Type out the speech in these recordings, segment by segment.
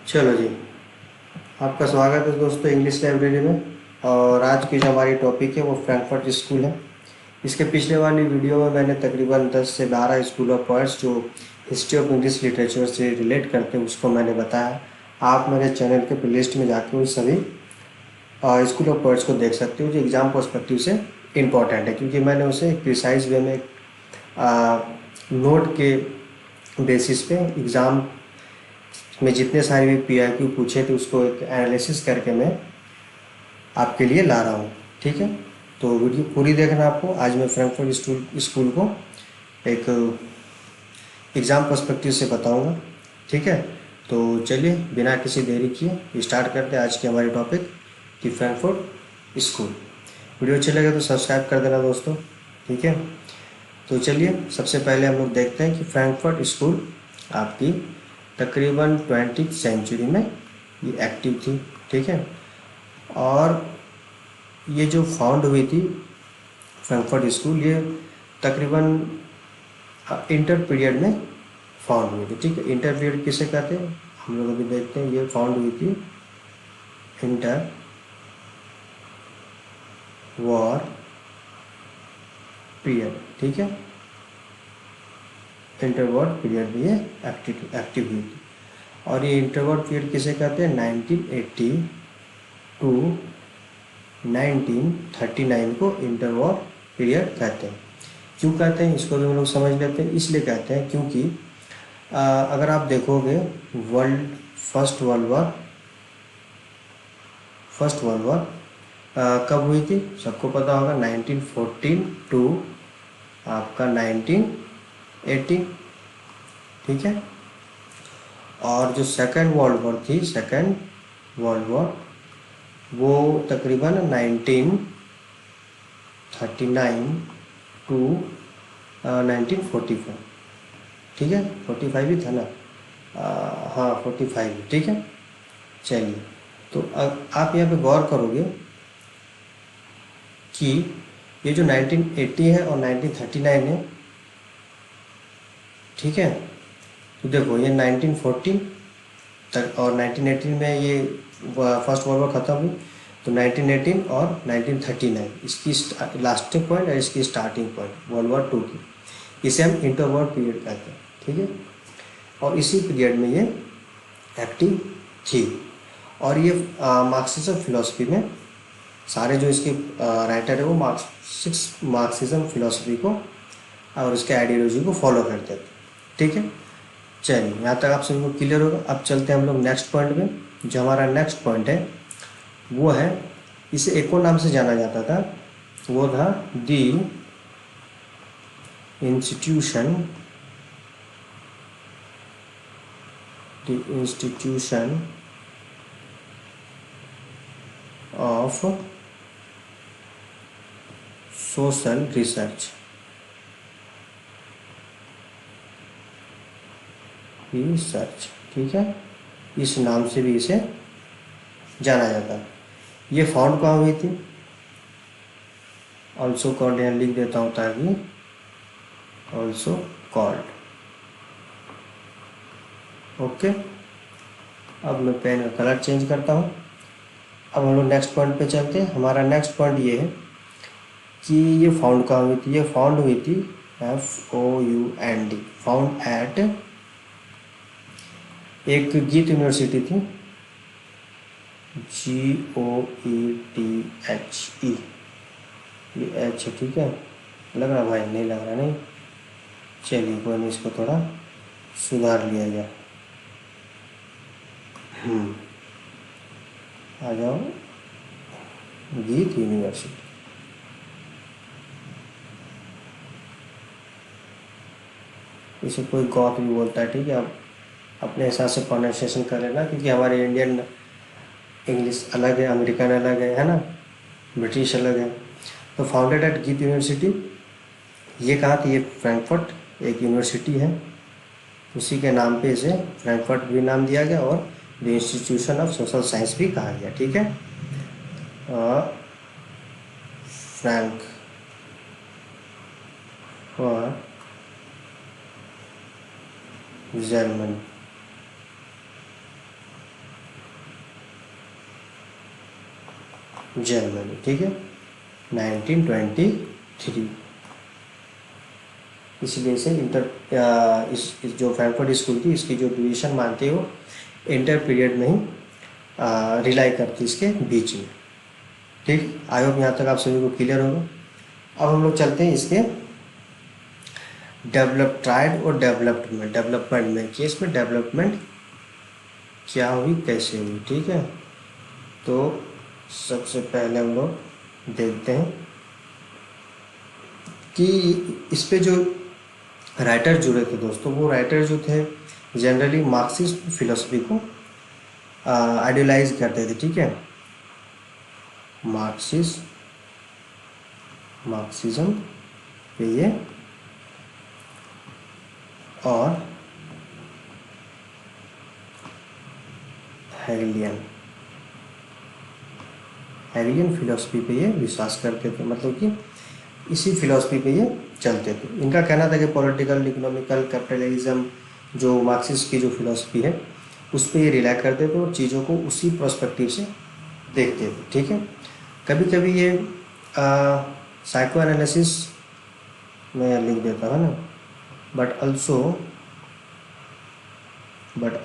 चलो जी, आपका स्वागत है दोस्तों इंग्लिश लाइब्रेरी में। और आज की जो हमारी टॉपिक है वो फ्रैंकफर्ट स्कूल है। इसके पिछले वाली वीडियो में मैंने तकरीबन 10 से 12 स्कूल ऑफ पोइट्स जो हिस्ट्री ऑफ इंग्लिश लिटरेचर से रिलेट करते हैं उसको मैंने बताया। आप मेरे चैनल के प्लेलिस्ट में जाके उन सभी स्कूल ऑफ पोइट्स को देख सकते हो जो एग्ज़ाम पर्सपेक्टिव से इम्पॉर्टेंट है, क्योंकि मैंने उसे एक प्रिसाइज वे में नोट के बेसिस पे एग्ज़ाम में जितने सारे भी पीआईक्यू पूछे थे उसको एक एनालिसिस करके मैं आपके लिए ला रहा हूँ। ठीक है, तो वीडियो पूरी देखना आपको। आज मैं फ्रैंकफर्ट स्कूल को एक एग्ज़ाम पर्सपेक्टिव से बताऊँगा। ठीक है, तो चलिए बिना किसी देरी किए स्टार्ट करते हैं आज की हमारी टॉपिक कि फ्रैंकफर्ट स्कूल। वीडियो अच्छी लगे तो सब्सक्राइब कर देना दोस्तों। ठीक है, तो चलिए सबसे पहले हम लोग देखते हैं कि फ्रैंकफर्ट स्कूल आपकी तकरीबन 20th सेंचुरी में ये एक्टिव थी। ठीक है, और ये जो फाउंड हुई थी फ्रैंकफर्ट स्कूल, ये तकरीबन इंटर पीरियड में फाउंड हुई थी। ठीक है, इंटर पीरियड किसे कहते हैं हम लोग अभी देखते हैं। ये फाउंड हुई थी इंटर वॉर पीरियड। ठीक है, इंटर वॉर पीरियड में ये एक्टिव हुई थी। और ये इंटर वॉर पीरियड किसे कहते हैं? 1980 टू 1939 को इंटर वॉर पीरियड कहते हैं। क्यों कहते हैं इसको भी हम लोग समझ लेते हैं। इसलिए कहते हैं क्योंकि अगर आप देखोगे वर्ल्ड फर्स्ट वर्ल्ड वॉर कब हुई थी सबको पता होगा, 1914 टू आपका 1918। ठीक है, और जो सेकेंड वर्ल्ड वॉर थी, सेकेंड वर्ल्ड वॉर वो तकरीबन 1939 टू 1944। ठीक है, 45 ही था ना? हाँ 45। ठीक है, चलिए तो अब आप यहाँ पे गौर करोगे कि ये जो 1980 है और 1939 है। ठीक है, तो देखो ये 1914 तक और 1918 में ये फर्स्ट वर्ल्ड वॉर ख़त्म हुई। तो 1918 और 1939 इसकी लास्टिंग पॉइंट और इसकी starting point world war two की, इसे हम इंटर वॉर पीरियड कहते हैं। ठीक है, और इसी पीरियड में ये एक्टिव थी। और ये मार्क्सिज्म फिलोसफी में सारे जो इसके राइटर है वो मार्क्सिज्म फिलोसफी को और उसके आइडियोलॉजी को फॉलो करते थे। ठीक है, चलिए यहाँ तक आप सभी को क्लियर होगा। अब चलते हैं हम लोग नेक्स्ट पॉइंट में। जो हमारा नेक्स्ट पॉइंट है वो है, इसे एक और नाम से जाना जाता था, वो था the institution of social research research. ठीक है, इस नाम से भी इसे जाना जाता है। ये फाउंड कहाँ हुई थी? ऑल्सो कॉल्ड, यहाँ लिख देता हूँ ताकि ऑल्सो कॉल्ड। ओके, अब मैं पेन का कलर चेंज करता हूँ। अब हम लोग नेक्स्ट पॉइंट पे चलते हैं। हमारा नेक्स्ट पॉइंट ये है कि ये फाउंड कहाँ हुई थी? ये फाउंड हुई थी FOUND, फाउंड एट एक गीत यूनिवर्सिटी थी, GOETHE। ये एच है। ठीक है, लग रहा भाई? नहीं लग रहा, नहीं। चलिए कोई नहीं, इसको थोड़ा सुधार लिया जाए। आ जाओ, गीत यूनिवर्सिटी। इसे कोई गॉथ भी बोलता है। ठीक है, आप अपने हिसाब से प्रोनाउंसिएशन कर लेना, क्योंकि हमारे इंडियन इंग्लिश अलग है, अमेरिकन अलग है ना, ब्रिटिश अलग है। तो फाउंडेड एट गीत यूनिवर्सिटी, ये कहाँ थी? ये फ्रैंकफर्ट एक यूनिवर्सिटी है, उसी के नाम पे इसे फ्रैंकफर्ट भी नाम दिया गया और the institution of social science भी कहा गया। ठीक है, फ्रैंक और जर्मन जर्मनी, ठीक है, 1923। इसलिए से इस जो फ्रैंकफर्ट स्कूल थी, इसकी जो ड्यूरेशन मानते हो इंटर पीरियड में ही रिलाई करती इसके बीच में। ठीक, आई होप यहाँ तक आप सभी को क्लियर होगा। अब हम लोग चलते हैं इसके ट्राइड और डेवलपमेंट में कि इसमें डेवलपमेंट क्या हुई, कैसे हुई। ठीक है, तो सबसे पहले हम लोग देखते हैं कि इस पे जो राइटर जुड़े थे दोस्तों, वो राइटर जो थे जनरली मार्क्सिस्ट फिलोसफी को आइडियलाइज करते थे। ठीक है, मार्क्सिज्म पे ये, और हेगलियन फिलोसफी पे ये विश्वास करते थे, मतलब कि इसी फिलोसफी पे ये चलते थे। इनका कहना था कि पॉलिटिकल, इकोनॉमिकल, कैपिटलिज्म, जो मार्क्सिस्ट की जो फिलोसफी है उस पर ये रिलाई करते थे और चीज़ों को उसी पर्सपेक्टिव से देखते थे। ठीक है, कभी कभी ये साइको एनालिसिस में लिख देता है ना, बट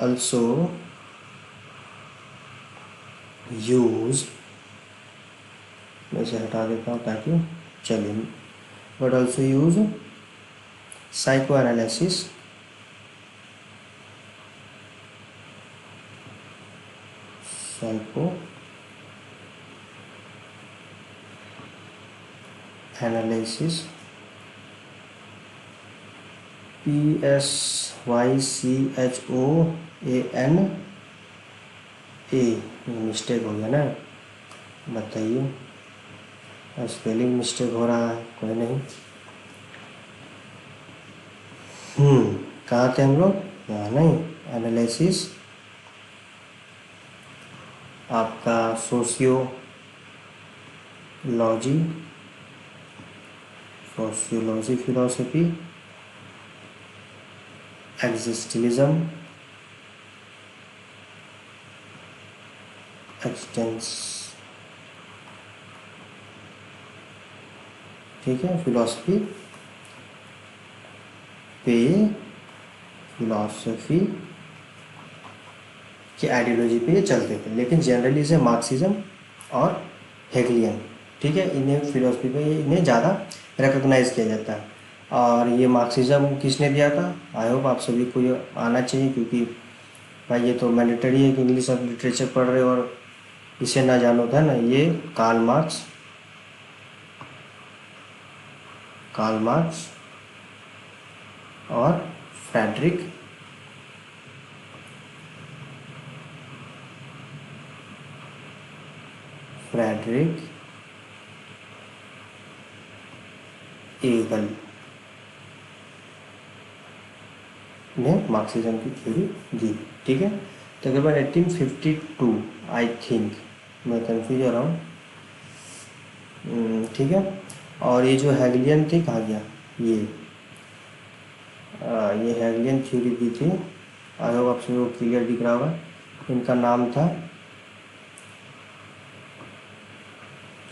also यूज, मैं इसे हटा देता हूँ ताकि चलिए, but also use psycho analysis PSYCHOANA, mistake हो गया ना, बताइए, स्पेलिंग मिस्टेक हो रहा है, कोई नहीं। कहाँ थे हम लोग, यहाँ नहीं, एनालिसिस आपका सोशियोलॉजी फिलोसफी, एक्सिस्टेंशलिज्म, ठीक है, फिलोसफी की आइडियोलॉजी पे ये चलते थे, लेकिन जनरली इसे मार्क्सिज्म और हेगलियन, ठीक है, इन्हें फिलोसफी पे इन्हें ज़्यादा रिकॉग्नाइज किया जाता है। और ये मार्क्सिज्म किसने दिया था, आई होप आप सभी को ये आना चाहिए, क्योंकि भाई ये तो मैंडेटरी है कि इंग्लिश ऑफ लिटरेचर पढ़ रहे हो और इसे ना जानो था ना। ये कार्ल मार्क्स और फ्रेडरिक एगल ने मार्क्सिज्म की थ्योरी दी। ठीक है, तकरीबन 1852 आई थिंक, मैं कंफ्यूज हो रहा हूँ। ठीक है, और ये जो हेगलियन थी, कहाँ गया ये हेगलियन थ्योरी दी थी, आई होप आपसे वो क्लियर दिख रहा होगा। इनका नाम था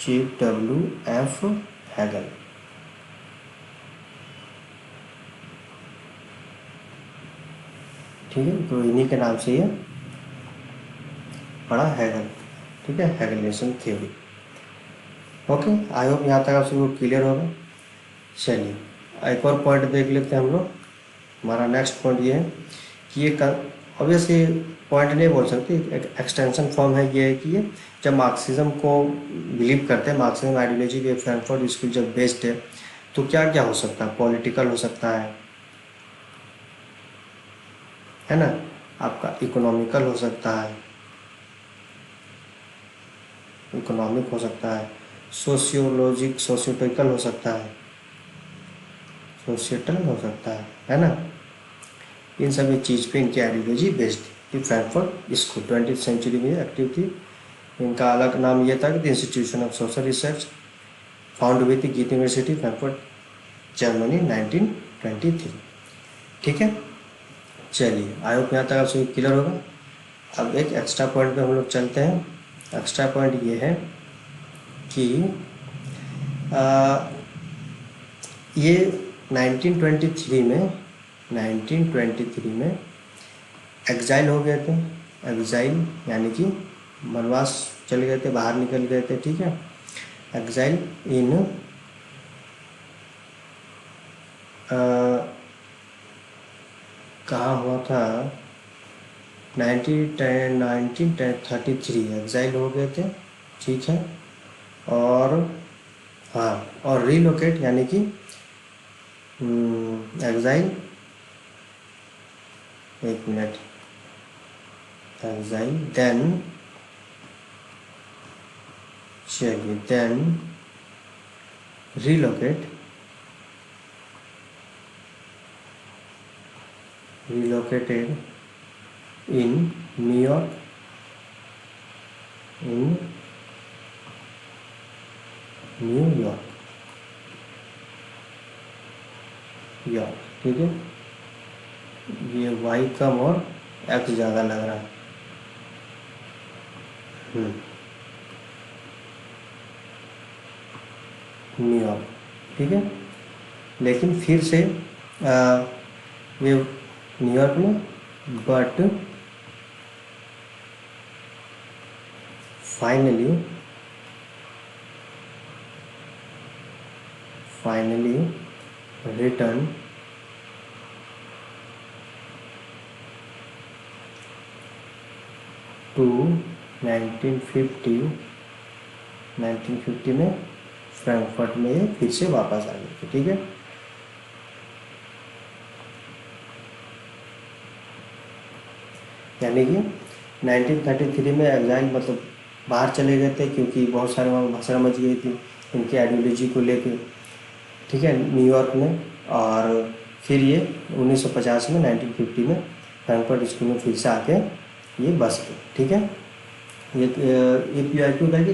G.W.F. हेगल। ठीक है, तो इन्हीं के नाम से ये पड़ा हेगल। ठीक है, Hegelian theory. Okay, I hope यहाँ तक आप सबको क्लियर होगा। चलिए एक और पॉइंट देख लेते हैं हम लोग। हमारा नेक्स्ट पॉइंट ये है कि ये ऑब्वियसली पॉइंट नहीं बोल सकते, एक एक्सटेंशन फॉर्म है ये, है कि ये जब मार्क्सिज्म को बिलीव करते हैं, मार्क्सिज्म आइडियोलॉजी पे फ्रैंकफर्ट स्कूल जब बेस्ड है, तो क्या क्या हो सकता है, पॉलिटिकल हो सकता है ना, आपका इकोनॉमिकल हो सकता है, इकोनॉमिक हो सकता है, सोशियोलॉजिकल हो सकता है, सोशिएटल हो सकता है ना। इन सभी चीज़ पे इनकी आइडियोलॉजी बेस्ड थी। फ्रैंकफर्ट स्कूल 20वीं सेंचुरी में एक्टिव थी। इनका अलग नाम ये था कि the institution of social research, found हुई थी गीत यूनिवर्सिटी फ्रैंकफर्ट जर्मनी 1923। ठीक है, चलिए आई होप यहाँ तक आप सभी क्लियर होगा। अब एक एक्स्ट्रा पॉइंट पे हम लोग चलते हैं। एक्स्ट्रा पॉइंट ये है कि आ, ये 1923 में एग्जाइल हो गए थे। एग्जाइल यानी कि वनवास चल गए थे, बाहर निकल गए थे, ठीक है। एग्जाइल इन कहाँ हुआ था, 1933 एग्जाइल हो गए थे, ठीक है। और हाँ, और रीलोकेट यानी कि एग्जाइल, एक मिनट, एग्जाइल देन, चलिए, then relocated in New York, York, ठीक है। ये वाई कम और एक्स ज़्यादा लग रहा है। न्यूयॉर्क, ठीक है। लेकिन फिर से ये न्यूयॉर्क में, बट फाइनली रिटर्न टू 1950 में फ्रैंकफर्ट में ये फिर से वापस आ गए थे, ठीक है। यानी कि 1933 में एग्जाइल मतलब बाहर चले गए थे, क्योंकि बहुत सारे वहाँ भाषा मच गई थी इनके आइडियोलॉजी को लेके, ठीक है, न्यूयॉर्क में। और फिर ये 1950 में 1950 में फ्रैंकफर्ट स्कूल में फिर से आके ये बस गए, ठीक है। ये PIQ था कि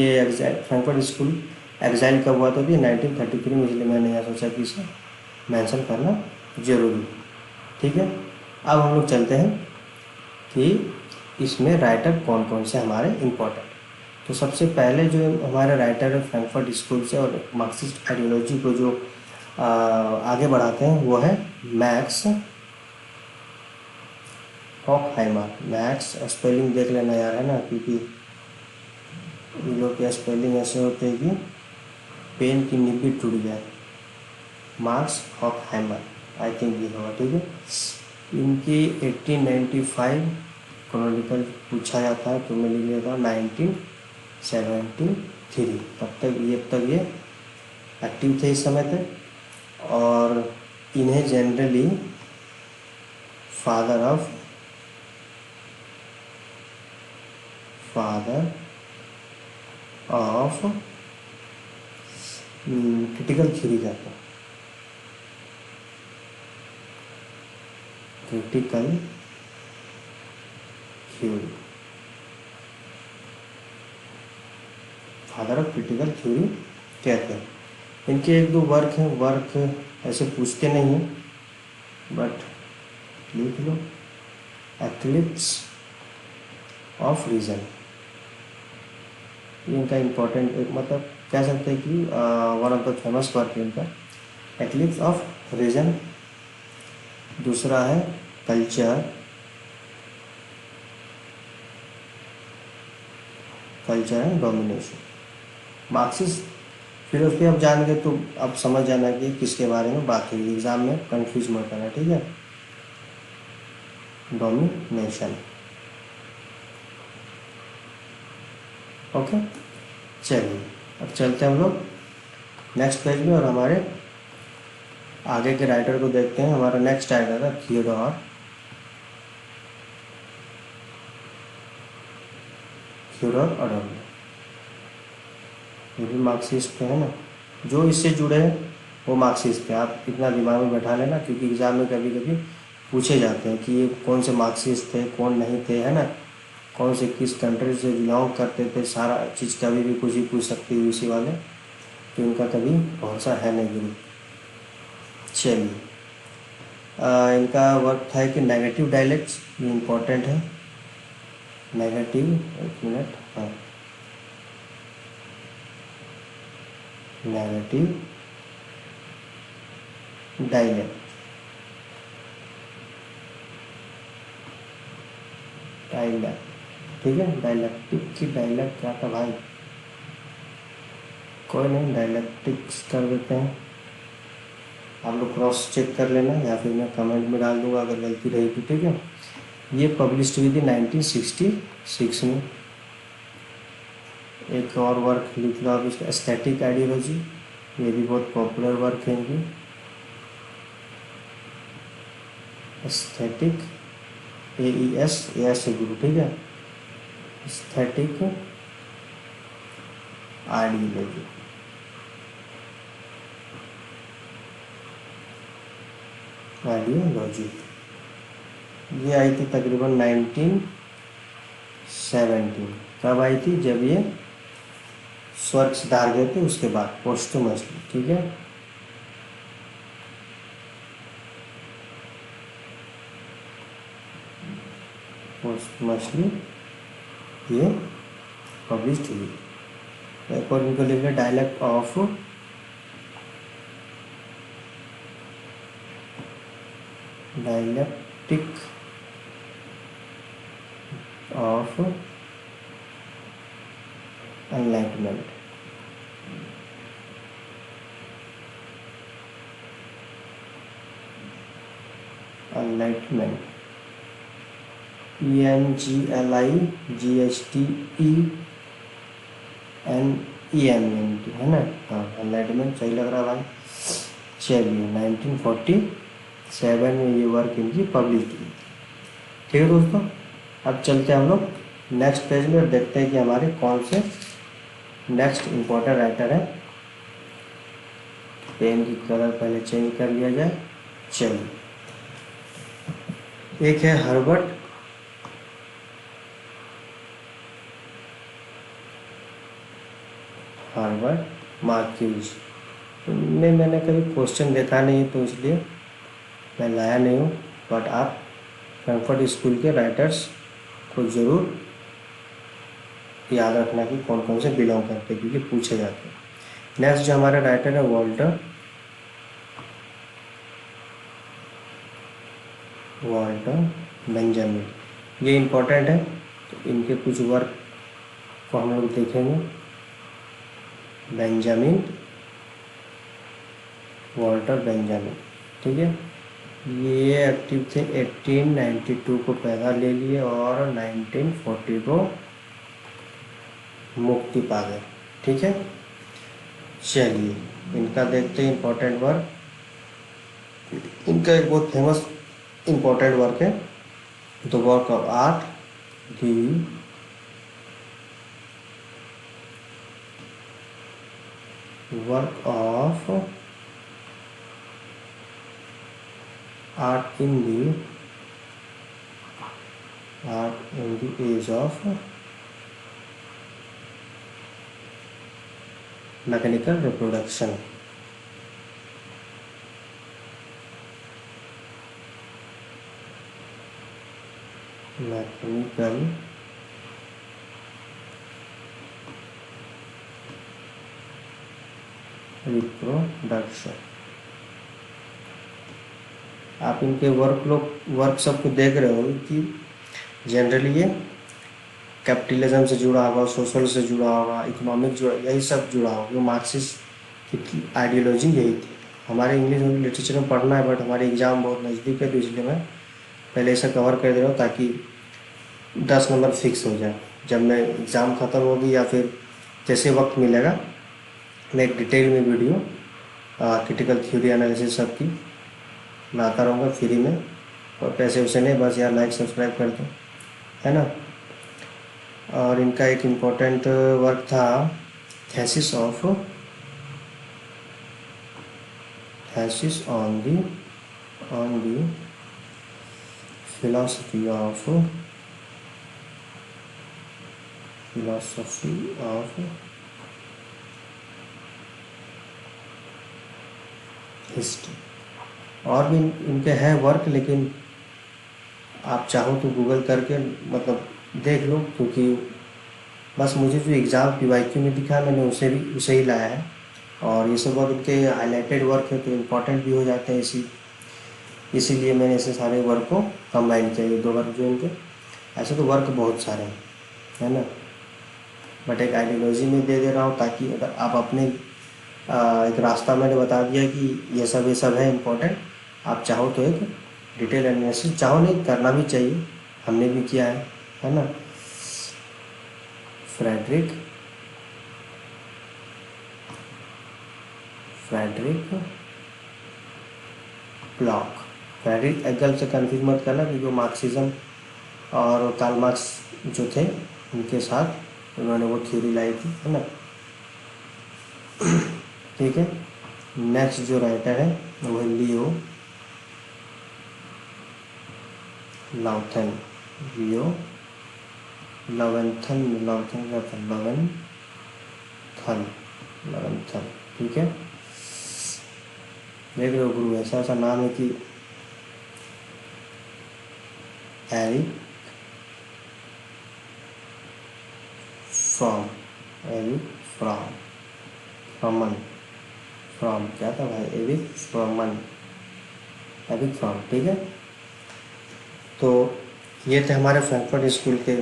ये एग्जाइल फ्रैंकफर्ट स्कूल एग्जाइल कब हुआ था, तो ये 1933 में, इसलिए मैंने यहाँ सोचा कि इसे मेंशन करना जरूरी, ठीक है। अब हम लोग चलते हैं कि इसमें राइटर कौन कौन से हमारे इम्पोर्टेंट। तो सबसे पहले जो हमारे राइटर है फ्रैंकफर्ट स्कूल से और मार्क्सिस्ट आइडियोलॉजी को जो आगे बढ़ाते हैं, वो है मैक्स हॉकहाइमर। मैक्स स्पेलिंग देख लेना यार, है ना, क्योंकि इन लोग के स्पेलिंग ऐसे होते हैं कि पेन की निब्बी टूट जाए। मार्क्स हॉकहाइमर, आई थिंक ये होगा, ठीक है। इनकी 1895 क्रोनिकल पूछा जाता है, तो मैं लिख लेता हूँ 1973। तब तक ये एक्टिव थे इस समय तक। और इन्हें generally father of critical theory कहते हैं। Critical theory, father of critical theory कहते हैं। इनके एक दो वर्क हैं, वर्क ऐसे पूछते नहीं हैं, बट लिख लो। एक्लिप्स ऑफ रीजन, इनका इम्पोर्टेंट मतलब कह सकते हैं कि one of the famous work है इनका, एक्लिप्स ऑफ रीजन। दूसरा है culture and domination. Marxist philosophy आप जान गए तो अब समझ जाना कि किसके बारे में बात हुई, एग्जाम में कंफ्यूज मत करना, ठीक है। Domination, okay. चलिए अब चलते हैं हम लोग नेक्स्ट पेज में, और हमारे आगे के राइटर को देखते हैं। हमारा नेक्स्ट राइटर है थियोडोर अडोर्नो। ये भी मार्क्सिस्ट है ना, जो इससे जुड़े हैं वो मार्क्सिस्ट थे। आप इतना दिमाग में बैठा लेना, क्योंकि एग्जाम में कभी कभी पूछे जाते हैं कि ये कौन से मार्क्सिस्ट थे, कौन नहीं थे, है ना, कौन से किस कंट्री से बिलोंग करते थे, सारा चीज़ कभी भी कुछ ही पूछ सकती है इसी वाले, तो इनका कभी भरोसा है नहीं गुरु। चलिए, इनका वर्क था कि नेगेटिव डायलेक्ट्स, ये इम्पोर्टेंट है। नेगेटिव, एक मिनट, हाँ, नेगेटिव डाइलेक्ट, ठीक है। डाइलेक्टिक की डायलैक्ट क्या था भाई, कोई नहीं, डायलेक्टिक्स कर देते हैं। आप लोग क्रॉस चेक कर लेना या फिर मैं कमेंट में डाल दूंगा अगर गलती रही तो, ठीक है। ये पब्लिश्ड हुई थी 1966 में। एक और वर्क लिख लो आप इसका, एस्थेटिक आइडियोलॉजी, ये भी बहुत पॉपुलर वर्क है इनकी। एस्थेटिक, AES से गुरु, ठीक है। एस्थेटिक आइडियोलॉजी, ये आई थी तकरीबन 1917। कब आई थी, जब ये स्वर्ग सिधार गए थे उसके बाद, पोस्टुमसली, ठीक है। पोस्टुमसली ये पब्लिश हुई। एक और इनको लिख dialect of dialectic of enlightenment, enlightenment, ENGLIGHTENEMENT, है ना। हाँ, एनलाइटमेंट सही लग रहा भाई। चलिए 1947 में ये वर्क इनकी पब्लिश हुई। ठीक है दोस्तों, अब चलते हैं हम लोग नेक्स्ट पेज में और देखते हैं कि हमारे कौन से नेक्स्ट इम्पोर्टेंट राइटर है। पेन की कलर पहले चेंज कर लिया जाए। चलिए, एक है हर्बर्ट मार्क्यूज। इनमें मैंने कभी क्वेश्चन देखा नहीं तो इसलिए मैं लाया नहीं हूँ, बट आप फ्रैंकफर्ट स्कूल के राइटर्स को ज़रूर याद रखना कि कौन कौन से बिलोंग करते हैं, क्योंकि पूछे जाते हैं। नेक्स्ट जो हमारा राइटर है वॉल्टर बेंजामिन, ये इम्पोर्टेंट है, तो इनके कुछ वर्क को हम लोग देखेंगे। वॉल्टर बेंजामिन, ठीक है। ये एक्टिव थे 1892 को पैदा ले लिए और 1940 को मुक्ति पा गए, ठीक है। चलिए इनका देखते हैं इम्पोर्टेंट वर्क। इनका एक बहुत फेमस इम्पोर्टेंट वर्क है the work of art, the work of art in the age of mechanical reproduction. Mechanical reproduction. आप इनके वर्क सबको देख रहे हो कि जनरली ये कैपिटलिज्म से जुड़ा होगा, सोशल से जुड़ा होगा, इकोनॉमिक जुड़ा, यही सब जुड़ा होगा। जो मार्क्सिस्ट की आइडियोलॉजी यही थी। हमारे इंग्लिश लिटरेचर में पढ़ना है, बट हमारे एग्ज़ाम बहुत नज़दीक है, तो इसलिए मैं पहले इसे कवर कर दे रहा हूँ ताकि 10 नंबर फिक्स हो जाए। जब मैं एग्ज़ाम ख़त्म होगी या फिर जैसे वक्त मिलेगा, मैं एक डिटेल में वीडियो क्रिटिकल थ्योरी एनालिसिस सब की मैं आता रहूँगा फ्री में, और पैसे वैसे नहीं, बस यार लाइक सब्सक्राइब कर दो, है ना। और इनका एक इम्पोर्टेंट वर्क था thesis on the philosophy of history. और भी इनके हैं वर्क, लेकिन आप चाहो तो गूगल करके मतलब देख लो, क्योंकि बस मुझे जो एग्ज़ाम PYQ में दिखा मैंने उसे ही लाया है। और ये सब वर्क इनके हाईलाइटेड वर्क है तो इम्पोर्टेंट भी हो जाते हैं, इसीलिए मैंने ऐसे सारे वर्क को कंबाइन किया, ये 2 वर्क जो इनके। ऐसे तो वर्क बहुत सारे हैं, है ना, बट एक आइडियोलॉजी में दे रहा हूँ ताकि अगर आप अपने एक रास्ता मैंने बता दिया कि ये सब है इम्पोर्टेंट। आप चाहो तो एक डिटेल एनालिसिस, चाहो नहीं करना भी चाहिए, हमने भी किया है ना। फ्रेडरिक ब्लॉक, फ्रेडरिक एगल से कन्फ्यूज मत करना, क्योंकि मार्क्सिज्म और कार्ल मार्क्स जो थे उनके साथ उन्होंने वो थ्योरी लाई थी, है ना। ठीक है, नेक्स्ट जो राइटर है वो है लियो लाउथन, लियो लवेंथन, लवेंथन। ठीक है, देख रहे हो गुरु, ऐसा ऐसा नाम है कि एरिक फ्रॉम, एरिक फ्रॉम क्या था भाई, एरिक फ्रॉम। ठीक है, तो ये थे हमारे फ्रैंकफर्ट स्कूल के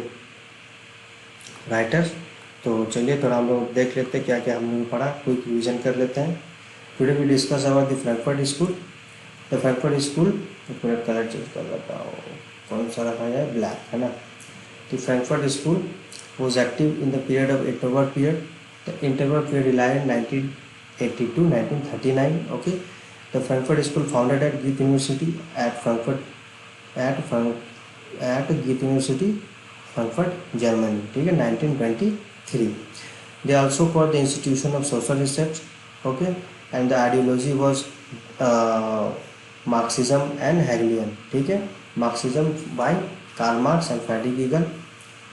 राइटर्स। तो चलिए थोड़ा हम लोग देख लेते हैं क्या क्या हमने पढ़ा, क्विक रिवीजन कर लेते हैं। Today we discuss about the Frankfurt school. The Frankfurt school, पूरा कलर चेंज कर लेता हूँ, कौन सा रखा जाए, ब्लैक, है ना। The Frankfurt school was active in the period of interwar period. The interwar period relied on 1982 1939. Okay, the Frankfurt School founded at Goethe University at Goethe University, Frankfurt, Germany. ठीक है, 1923. They also called the Institution of Social Research. Okay, and the ideology was Marxism and Hegelian. ठीक है, Marxism by Karl Marx and Friedrich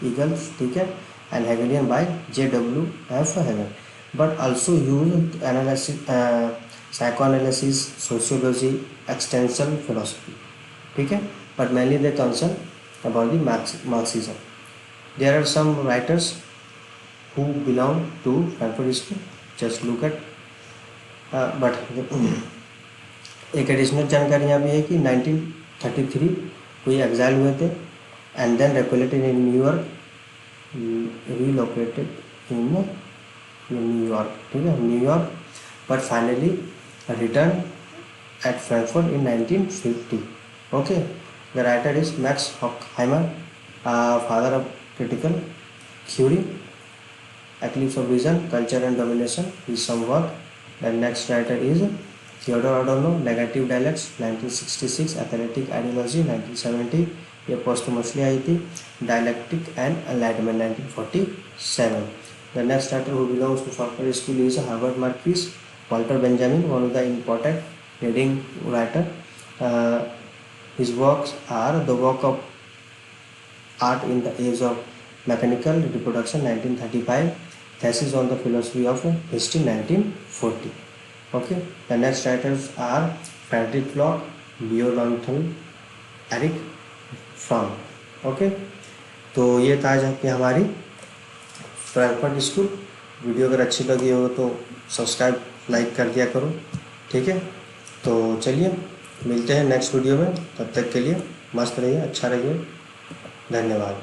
Engels, ठीक है, and Hegelian by J.W.F. Hegel, but also used analysis, psychoanalysis, sociology, existential philosophy, ठीक है, but mainly they concern about the Marxism. There are some writers who belong to Frankfurt School. Just look at but एक additional जानकारी यहाँ भी है कि 1933 कोई exile हुए थे and then relocated in New York, ठीक है, New York, but finally returned at Frankfurt in 1950. Okay, the writer is Max Horkheimer, father of critical theory, eclipse of vision, culture and domination, is some work. The next writer is Theodore Adorno, Negative Dialectics, 1966, Athletic Ideology, 1970, ये posthumously आई थी, dialectic and enlightenment, 1947. The next writer who belongs to Frankfurt school is Herbert Marcuse, Walter Benjamin, one of the important reading writer. His works are the work of art in the age of mechanical reproduction, 1935, thesis on the philosophy of history, 1940. Okay, the next writers are Frederick Bloch, Leo Lowenthal, Erich Fromm. Okay, तो ये था आज की हमारी Frankfurt school. Video अगर अच्छी लगी हो तो सब्सक्राइब लाइक कर दिया करो, ठीक है. तो चलिए मिलते हैं नेक्स्ट वीडियो में, तब तक के लिए मस्त रहिए, अच्छा रहिए, धन्यवाद.